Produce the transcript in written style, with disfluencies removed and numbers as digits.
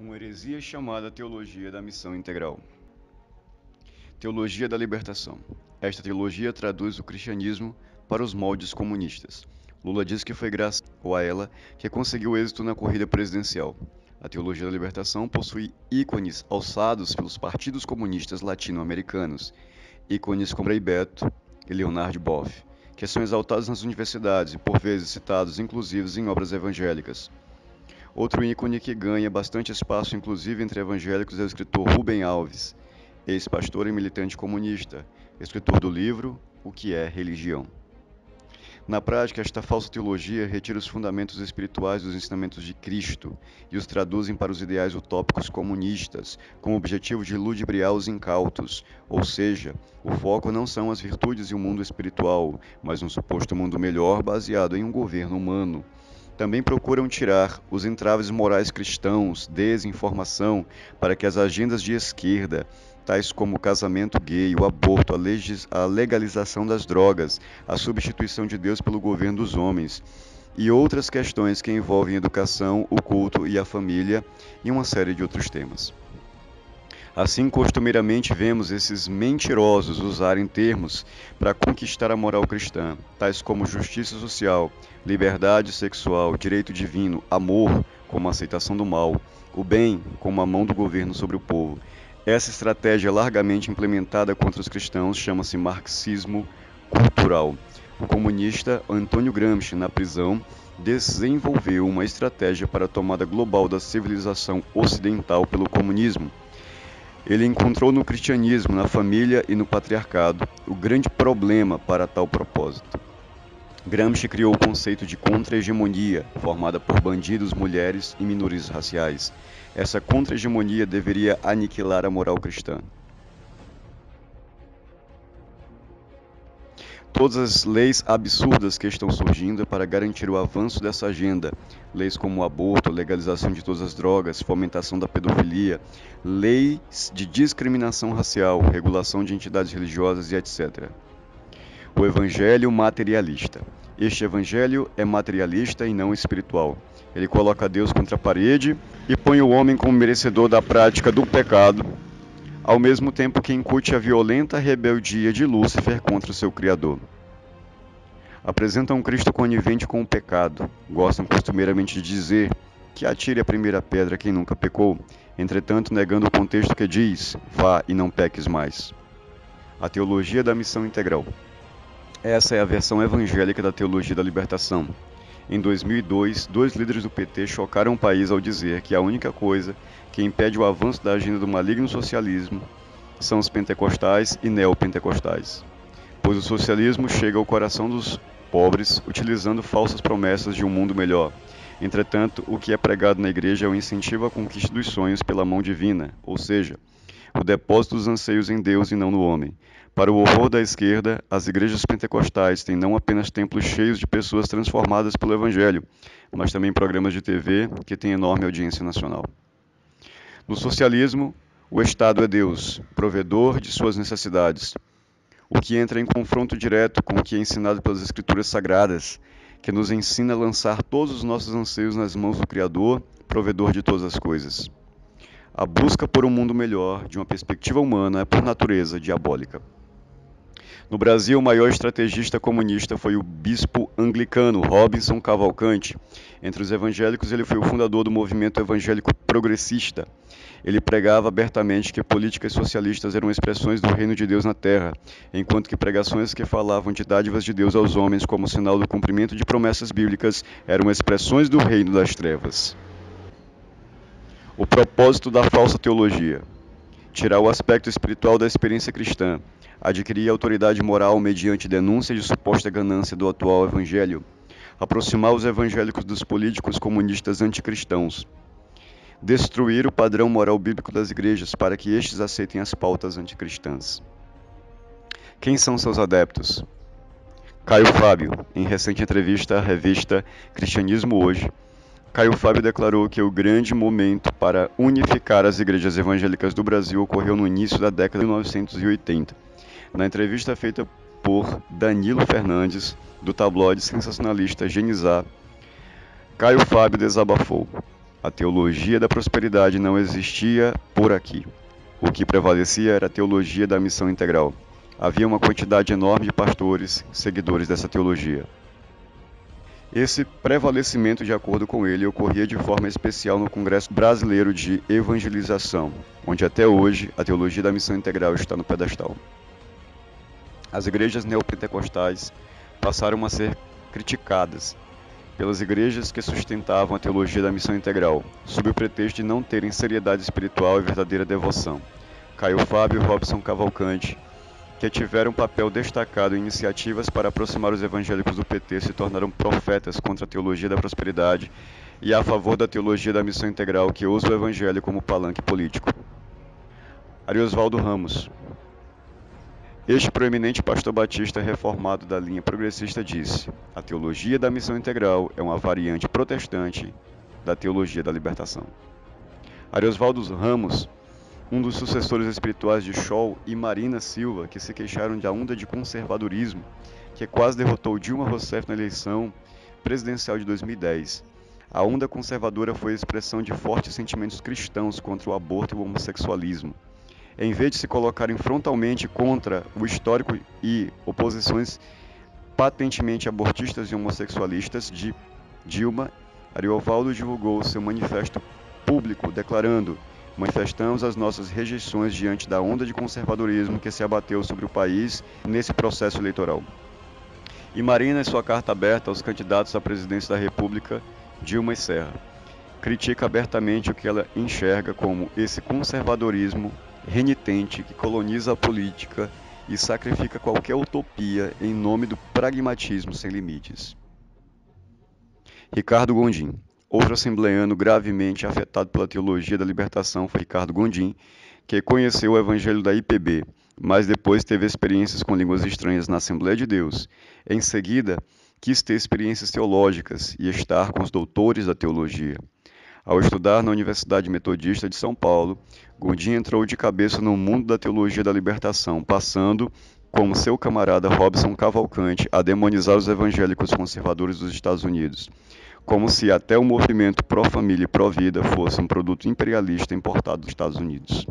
Uma heresia chamada Teologia da Missão Integral. Teologia da Libertação. Esta teologia traduz o cristianismo para os moldes comunistas. Lula diz que foi graças a ela que conseguiu êxito na corrida presidencial. A teologia da libertação possui ícones alçados pelos partidos comunistas latino-americanos, ícones como Frei Beto e Leonard Boff, que são exaltados nas universidades e por vezes citados inclusive em obras evangélicas. Outro ícone que ganha bastante espaço, inclusive entre evangélicos, é o escritor Rubem Alves, ex-pastor e militante comunista, escritor do livro O que é Religião. Na prática, esta falsa teologia retira os fundamentos espirituais dos ensinamentos de Cristo e os traduzem para os ideais utópicos comunistas, com o objetivo de ludibriar os incautos, ou seja, o foco não são as virtudes e o mundo espiritual, mas um suposto mundo melhor baseado em um governo humano. Também procuram tirar os entraves morais cristãos, desinformação, para que as agendas de esquerda, tais como o casamento gay, o aborto, a legalização das drogas, a substituição de Deus pelo governo dos homens, e outras questões que envolvem educação, o culto e a família, e uma série de outros temas. Assim, costumeiramente vemos esses mentirosos usarem termos para conquistar a moral cristã, tais como justiça social, liberdade sexual, direito divino, amor, como a aceitação do mal, o bem, como a mão do governo sobre o povo. Essa estratégia largamente implementada contra os cristãos chama-se marxismo cultural. O comunista Antônio Gramsci, na prisão, desenvolveu uma estratégia para a tomada global da civilização ocidental pelo comunismo. Ele encontrou no cristianismo, na família e no patriarcado o grande problema para tal propósito. Gramsci criou o conceito de contra-hegemonia, formada por bandidos, mulheres e minorias raciais. Essa contra-hegemonia deveria aniquilar a moral cristã. Todas as leis absurdas que estão surgindo para garantir o avanço dessa agenda, leis como o aborto, legalização de todas as drogas, fomentação da pedofilia, leis de discriminação racial, regulação de entidades religiosas e etc. O evangelho materialista. Este evangelho é materialista e não espiritual. Ele coloca Deus contra a parede e põe o homem como merecedor da prática do pecado, ao mesmo tempo que incute a violenta rebeldia de Lúcifer contra o seu Criador. Apresentam um Cristo conivente com o pecado. Gostam costumeiramente de dizer que atire a primeira pedra quem nunca pecou, entretanto negando o contexto que diz, vá e não peques mais. A teologia da missão integral. Essa é a versão evangélica da teologia da libertação. Em 2002, dois líderes do PT chocaram o país ao dizer que a única coisa que impede o avanço da agenda do maligno socialismo são os pentecostais e neopentecostais, pois o socialismo chega ao coração dos pobres utilizando falsas promessas de um mundo melhor. Entretanto, o que é pregado na igreja é o incentivo à conquista dos sonhos pela mão divina, ou seja, o depósito dos anseios em Deus e não no homem. Para o horror da esquerda, as igrejas pentecostais têm não apenas templos cheios de pessoas transformadas pelo Evangelho, mas também programas de TV que têm enorme audiência nacional. No socialismo, o Estado é Deus, provedor de suas necessidades, o que entra em confronto direto com o que é ensinado pelas Escrituras Sagradas, que nos ensina a lançar todos os nossos anseios nas mãos do Criador, provedor de todas as coisas. A busca por um mundo melhor, de uma perspectiva humana, é por natureza diabólica. No Brasil, o maior estrategista comunista foi o bispo anglicano Robinson Cavalcante. Entre os evangélicos, ele foi o fundador do movimento evangélico progressista. Ele pregava abertamente que políticas socialistas eram expressões do reino de Deus na terra, enquanto que pregações que falavam de dádivas de Deus aos homens como sinal do cumprimento de promessas bíblicas eram expressões do reino das trevas. O propósito da falsa teologia: tirar o aspecto espiritual da experiência cristã, adquirir autoridade moral mediante denúncia de suposta ganância do atual evangelho, aproximar os evangélicos dos políticos comunistas anticristãos, destruir o padrão moral bíblico das igrejas para que estes aceitem as pautas anticristãs. Quem são seus adeptos? Caio Fábio, em recente entrevista à revista Cristianismo Hoje, Caio Fábio declarou que o grande momento para unificar as igrejas evangélicas do Brasil ocorreu no início da década de 1980. Na entrevista feita por Danilo Fernandes, do tabloide sensacionalista Genizar, Caio Fábio desabafou. A teologia da prosperidade não existia por aqui. O que prevalecia era a teologia da missão integral. Havia uma quantidade enorme de pastores, seguidores dessa teologia. Esse prevalecimento, de acordo com ele, ocorria de forma especial no Congresso Brasileiro de Evangelização, onde até hoje a teologia da missão integral está no pedestal. As igrejas neopentecostais passaram a ser criticadas pelas igrejas que sustentavam a teologia da missão integral, sob o pretexto de não terem seriedade espiritual e verdadeira devoção. Caio Fábio e Robson Cavalcante, que tiveram um papel destacado em iniciativas para aproximar os evangélicos do PT, se tornaram profetas contra a teologia da prosperidade e a favor da teologia da missão integral, que usa o evangelho como palanque político. Ariosvaldo Ramos. Este proeminente pastor batista reformado da linha progressista disse: a teologia da missão integral é uma variante protestante da teologia da libertação. Ariosvaldo Ramos, um dos sucessores espirituais de Scholl e Marina Silva, que se queixaram da onda de conservadorismo que quase derrotou Dilma Rousseff na eleição presidencial de 2010. A onda conservadora foi a expressão de fortes sentimentos cristãos contra o aborto e o homossexualismo. Em vez de se colocarem frontalmente contra o histórico e oposições patentemente abortistas e homossexualistas de Dilma, Ariovaldo divulgou seu manifesto público declarando: manifestamos as nossas rejeições diante da onda de conservadorismo que se abateu sobre o país nesse processo eleitoral. E Marina, em sua carta aberta aos candidatos à presidência da República, Dilma e Serra, critica abertamente o que ela enxerga como esse conservadorismo renitente que coloniza a política e sacrifica qualquer utopia em nome do pragmatismo sem limites. Ricardo Gondim. Outro assembleano gravemente afetado pela teologia da libertação foi Ricardo Gondim, que conheceu o evangelho da IPB, mas depois teve experiências com línguas estranhas na Assembleia de Deus. Em seguida, quis ter experiências teológicas e estar com os doutores da teologia. Ao estudar na Universidade Metodista de São Paulo, Gondim entrou de cabeça no mundo da teologia da libertação, passando, como seu camarada Robson Cavalcante, a demonizar os evangélicos conservadores dos Estados Unidos, como se até o movimento pró-família e pró-vida fosse um produto imperialista importado dos Estados Unidos.